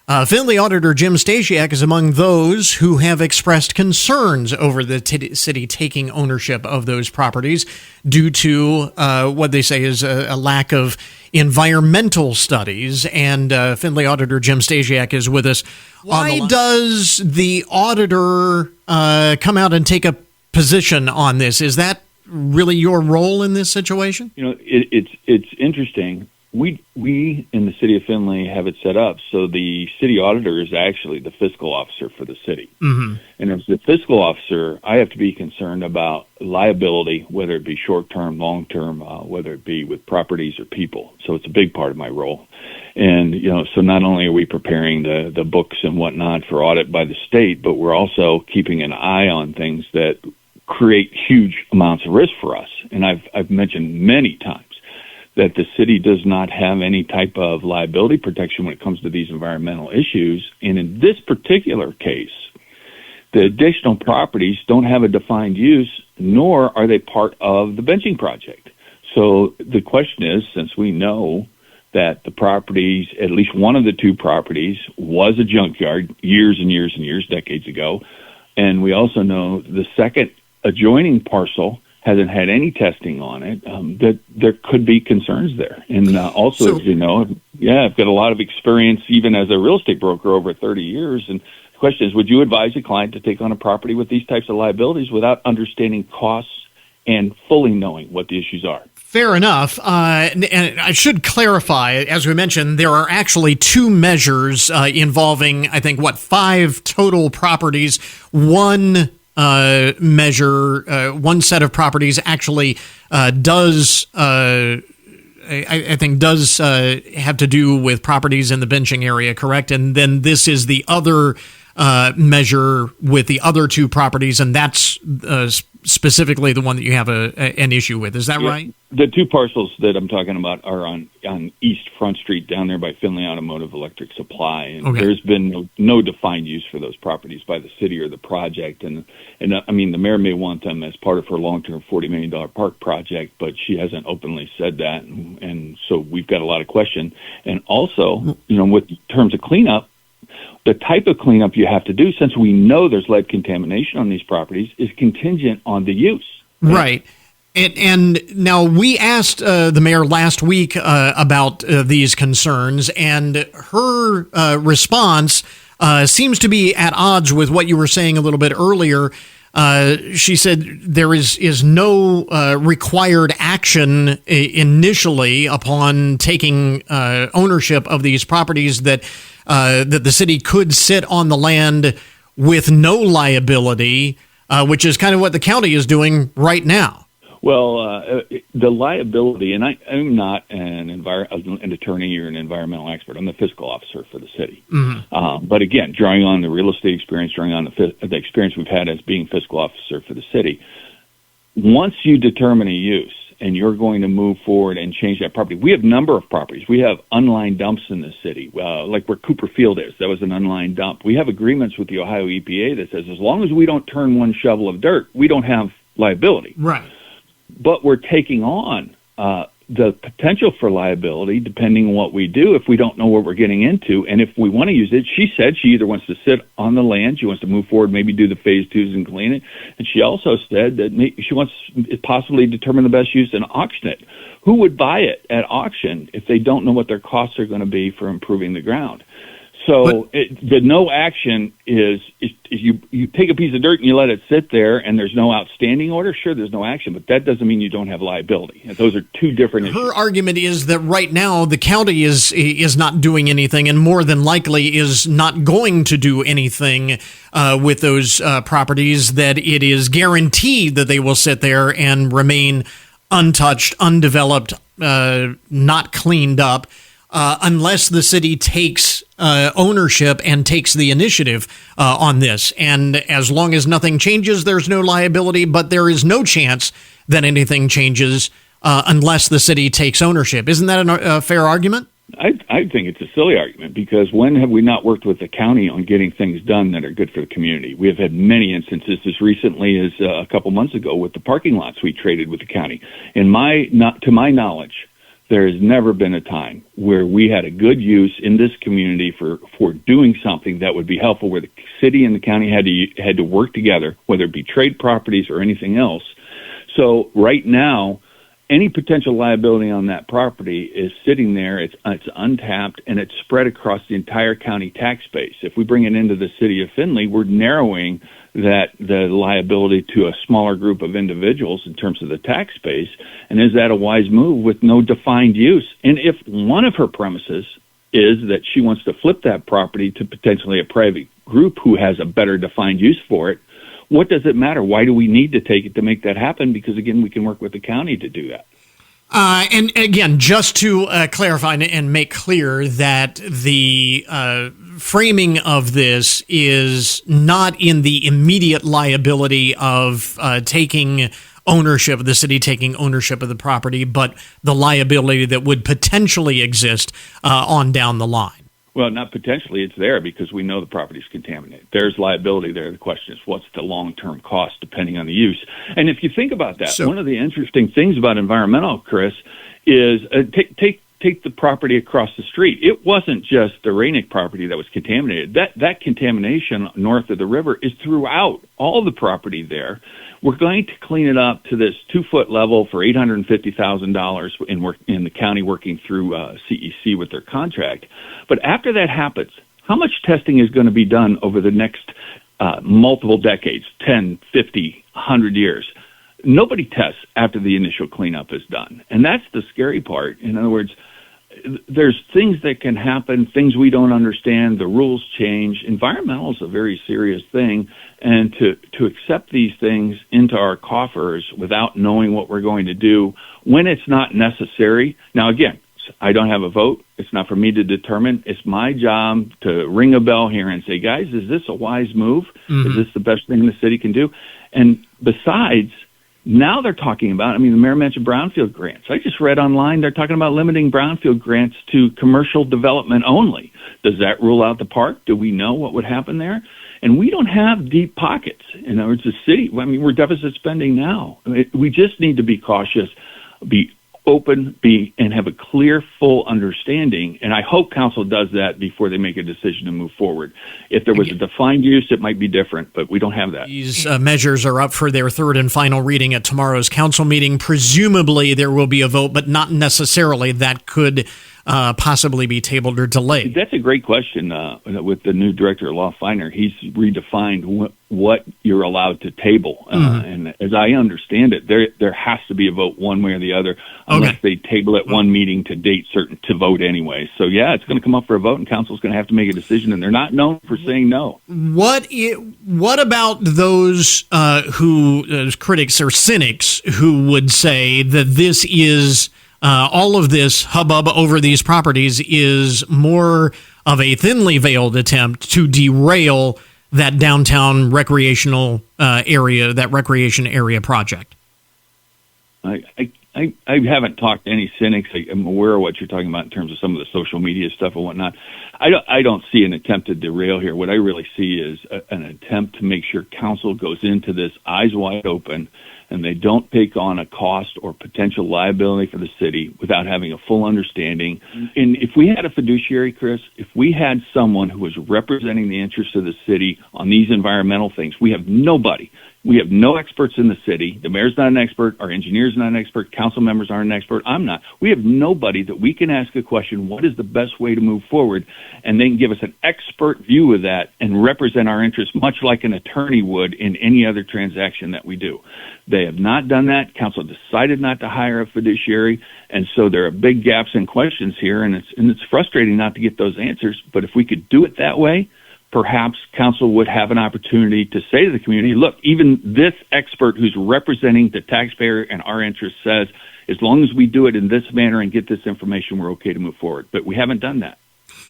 Findlay Auditor Jim Staschiak is among those who have expressed concerns over the city taking ownership of those properties due to what they say is a lack of environmental studies. And Findlay Auditor Jim Staschiak is with us. Why does the auditor come out and take a position on this? Is that really your role in this situation? It's interesting. We in the city of Findlay have it set up so the city auditor is actually the fiscal officer for the city. Mm-hmm. And as the fiscal officer, I have to be concerned about liability, whether it be short-term, long-term, whether it be with properties or people. So it's a big part of my role. And, so not only are we preparing the books and whatnot for audit by the state, but we're also keeping an eye on things that create huge amounts of risk for us. And I've mentioned many times that the city does not have any type of liability protection when it comes to these environmental issues. And in this particular case, the additional properties don't have a defined use, nor are they part of the benching project. So the question is, since we know that the properties, at least one of the two properties, was a junkyard years and years and years, decades ago, and we also know the second adjoining parcel hasn't had any testing on it, that there could be concerns there. And also, as you know, I've got a lot of experience even as a real estate broker over 30 years. And the question is, would you advise a client to take on a property with these types of liabilities without understanding costs and fully knowing what the issues are? Fair enough. And I should clarify, as we mentioned, there are actually two measures involving, I think, 5 total properties. One measure, one set of properties actually does have to do with properties in the benching area, correct? And then this is the other measure with the other two properties, and that's specifically the one that you have an issue with. Is that right? The two parcels that I'm talking about are on East Front Street down there by Findlay Automotive Electric Supply, and there's been no defined use for those properties by the city or the project. And I mean, the mayor may want them as part of her long-term $40 million park project, but she hasn't openly said that, and so we've got a lot of question. And also, with terms of cleanup, the type of cleanup you have to do, since we know there's lead contamination on these properties, is contingent on the use. Right. And now we asked the mayor last week about these concerns, and her response seems to be at odds with what you were saying a little bit earlier. She said there is no required action initially upon taking ownership of these properties, that the city could sit on the land with no liability, which is kind of what the county is doing right now. Well, the liability, and I'm not an attorney or an environmental expert. I'm the fiscal officer for the city. Mm-hmm. But again, drawing on the real estate experience, drawing on the experience we've had as being fiscal officer for the city, once you determine a use and you're going to move forward and change that property, we have a number of properties. We have unlined dumps in the city, like where Cooper Field is. That was an unlined dump. We have agreements with the Ohio EPA that says as long as we don't turn one shovel of dirt, we don't have liability. Right. But we're taking on the potential for liability depending on what we do if we don't know what we're getting into. And if we want to use it, she said she either wants to sit on the land, she wants to move forward, maybe do the phase 2s and clean it. And she also said that she wants to possibly determine the best use and auction it. Who would buy it at auction if they don't know what their costs are going to be for improving the ground? So the no action is you take a piece of dirt and you let it sit there and there's no outstanding order. Sure, there's no action, but that doesn't mean you don't have liability. And those are two different issues. Her argument is that right now the county is not doing anything and more than likely is not going to do anything with those properties, that it is guaranteed that they will sit there and remain untouched, undeveloped, not cleaned up, unless the city takes ownership and takes the initiative on this. And as long as nothing changes, there's no liability, but there is no chance that anything changes unless the city takes ownership. Isn't that a fair argument? I think it's a silly argument, because when have we not worked with the county on getting things done that are good for the community? We have had many instances as recently as a couple months ago with the parking lots we traded with the county. To my knowledge, there has never been a time where we had a good use in this community for doing something that would be helpful, where the city and the county had to work together, whether it be trade properties or anything else. So right now, any potential liability on that property is sitting there. It's untapped, and it's spread across the entire county tax base. If we bring it into the city of Findlay, we're narrowing the liability to a smaller group of individuals in terms of the tax base. And is that a wise move with no defined use? And if one of her premises is that she wants to flip that property to potentially a private group who has a better defined use for it, what does it matter? Why do we need to take it to make that happen? Because, again, we can work with the county to do that. And again, just to clarify and make clear that the framing of this is not in the immediate liability of taking ownership of the city, taking ownership of the property, but the liability that would potentially exist on down the line. Well, not potentially. It's there because we know the property is contaminated. There's liability there. The question is, what's the long-term cost depending on the use? And if you think about that, one of the interesting things about environmental, Chris, is take the property across the street. It wasn't just the Rainick property that was contaminated. That contamination north of the river is throughout all the property there. We're going to clean it up to this 2-foot level for $850,000 in the county working through CEC with their contract. But after that happens, how much testing is going to be done over the next multiple decades, 10, 50, 100 years? Nobody tests after the initial cleanup is done. And that's the scary part. In other words, there's things that can happen, things we don't understand, the rules change. Environmental is a very serious thing, and to accept these things into our coffers without knowing what we're going to do when it's not necessary. Now, again, I don't have a vote. It's not for me to determine. It's my job to ring a bell here and say, guys, is this a wise move? Mm-hmm. Is this the best thing the city can do? And besides, now they're talking about, the mayor mentioned brownfield grants. I just read online they're talking about limiting brownfield grants to commercial development only. Does that rule out the park? Do we know what would happen there? And we don't have deep pockets. In other words, the city, we're deficit spending now. We just need to be cautious, be open, and have a clear, full understanding. And I hope council does that before they make a decision to move forward. If there was a defined use, it might be different, but we don't have that. These measures are up for their third and final reading at tomorrow's council meeting. Presumably there will be a vote, but not necessarily. That could possibly be tabled or delayed. That's a great question. With the new director of law, Feiner, he's redefined what you're allowed to table. And as I understand it, there has to be a vote one way or the other, unless they table it one meeting to date certain to vote anyway. So, yeah, it's going to come up for a vote, and council's going to have to make a decision, and they're not known for saying no. What about those critics or cynics who would say that this is all of this hubbub over these properties is more of a thinly veiled attempt to derail that downtown recreational area, that recreation area project? I haven't talked to any cynics. I'm aware of what you're talking about in terms of some of the social media stuff and whatnot. I don't see an attempt to derail here. What I really see is an attempt to make sure council goes into this eyes wide open, and they don't take on a cost or potential liability for the city without having a full understanding. And if we had a fiduciary, Chris, if we had someone who was representing the interests of the city on these environmental things, we have nobody. We have no experts in the city. The mayor's not an expert. Our engineer's not an expert. Council members aren't an expert. I'm not. We have nobody that we can ask a question, what is the best way to move forward? And they can give us an expert view of that and represent our interests much like an attorney would in any other transaction that we do. They have not done that. Council decided not to hire a fiduciary, and so there are big gaps and questions here, and it's frustrating not to get those answers. But if we could do it that way, perhaps council would have an opportunity to say to the community, look, even this expert who's representing the taxpayer and our interests says, as long as we do it in this manner and get this information, we're okay to move forward. But we haven't done that.